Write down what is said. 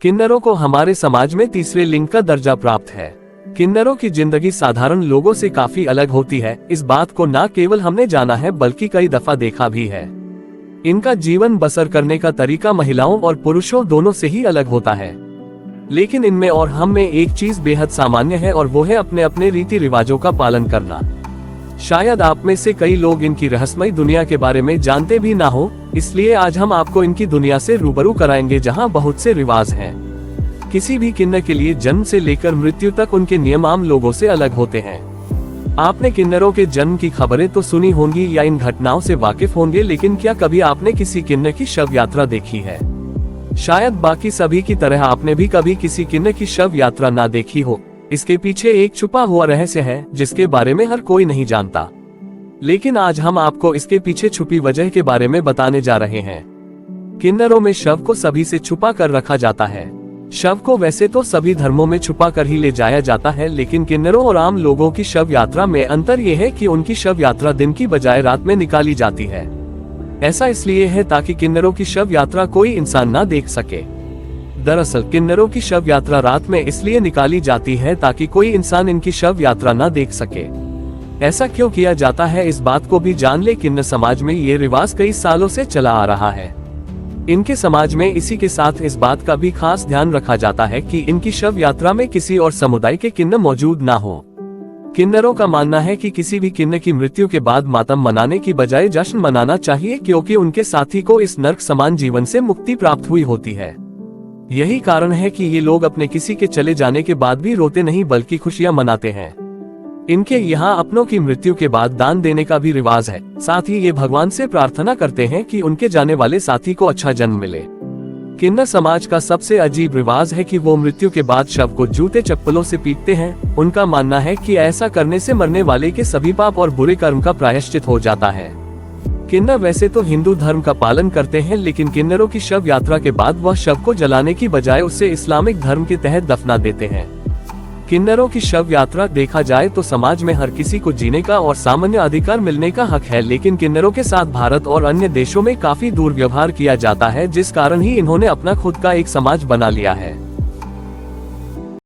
किन्नरों को हमारे समाज में तीसरे लिंग का दर्जा प्राप्त है। किन्नरों की जिंदगी साधारण लोगों से काफी अलग होती है। इस बात को न केवल हमने जाना है बल्कि कई दफा देखा भी है। इनका जीवन बसर करने का तरीका महिलाओं और पुरुषों दोनों से ही अलग होता है, लेकिन इनमें और हम में एक चीज बेहद सामान्य है और वो है अपने अपने रीति रिवाजों का पालन करना। शायद आप में से कई लोग इनकी रहस्यमयी दुनिया के बारे में जानते भी ना हो, इसलिए आज हम आपको इनकी दुनिया से रूबरू कराएंगे जहां बहुत से रिवाज हैं। किसी भी किन्नर के लिए जन्म से लेकर मृत्यु तक उनके नियम आम लोगों से अलग होते हैं। आपने किन्नरों के जन्म की खबरें तो सुनी होंगी या इन घटनाओं से वाकिफ होंगे, लेकिन क्या कभी आपने किसी किन्नर की शव यात्रा देखी है? शायद बाकी सभी की तरह आपने भी कभी किसी किन्नर की शव यात्रा ना देखी हो। इसके पीछे एक छुपा हुआ रहस्य है जिसके बारे में हर कोई नहीं जानता, लेकिन आज हम आपको इसके पीछे छुपी वजह के बारे में बताने जा रहे हैं। किन्नरों में शव को सभी से छुपा कर रखा जाता है। शव को वैसे तो सभी धर्मों में छुपा कर ही ले जाया जाता है, लेकिन किन्नरों और आम लोगों की शव यात्रा में अंतर यह है कि उनकी शव यात्रा दिन की बजाय रात में निकाली जाती है। ऐसा इसलिए है ताकि किन्नरों की शव यात्रा कोई इंसान ना देख सके। दरअसल किन्नरों की शव यात्रा रात में इसलिए निकाली जाती है ताकि कोई इंसान इनकी शव यात्रा ना देख सके। ऐसा क्यों किया जाता है, इस बात को भी जान ले। किन्नर समाज में ये रिवाज कई सालों से चला आ रहा है। इनके समाज में इसी के साथ इस बात का भी खास ध्यान रखा जाता है कि इनकी शव यात्रा में किसी और समुदाय के किन्नर मौजूद ना हो। किन्नरों का मानना है कि किसी भी किन्नर की मृत्यु के बाद मातम मनाने की बजाय जश्न मनाना चाहिए, क्योंकि उनके साथी को इस नर्क समान जीवन से मुक्ति प्राप्त हुई होती है। यही कारण है कि ये लोग अपने किसी के चले जाने के बाद भी रोते नहीं बल्कि खुशियां मनाते हैं। इनके यहाँ अपनों की मृत्यु के बाद दान देने का भी रिवाज है। साथ ही ये भगवान से प्रार्थना करते हैं कि उनके जाने वाले साथी को अच्छा जन्म मिले। किन्नर समाज का सबसे अजीब रिवाज है कि वो मृत्यु के बाद शव को जूते चप्पलों से पीटते हैं। उनका मानना है कि ऐसा करने से मरने वाले के सभी पाप और बुरे कर्म का प्रायश्चित हो जाता है। किन्नर वैसे तो हिंदू धर्म का पालन करते हैं, लेकिन किन्नरों की शव यात्रा के बाद वह शव को जलाने की बजाय उसे इस्लामिक धर्म के तहत दफना देते हैं। किन्नरों की शव यात्रा देखा जाए तो समाज में हर किसी को जीने का और सामान्य अधिकार मिलने का हक है, लेकिन किन्नरों के साथ भारत और अन्य देशों में काफी दुर्व्यवहार किया जाता है, जिस कारण ही इन्होंने अपना खुद का एक समाज बना लिया है।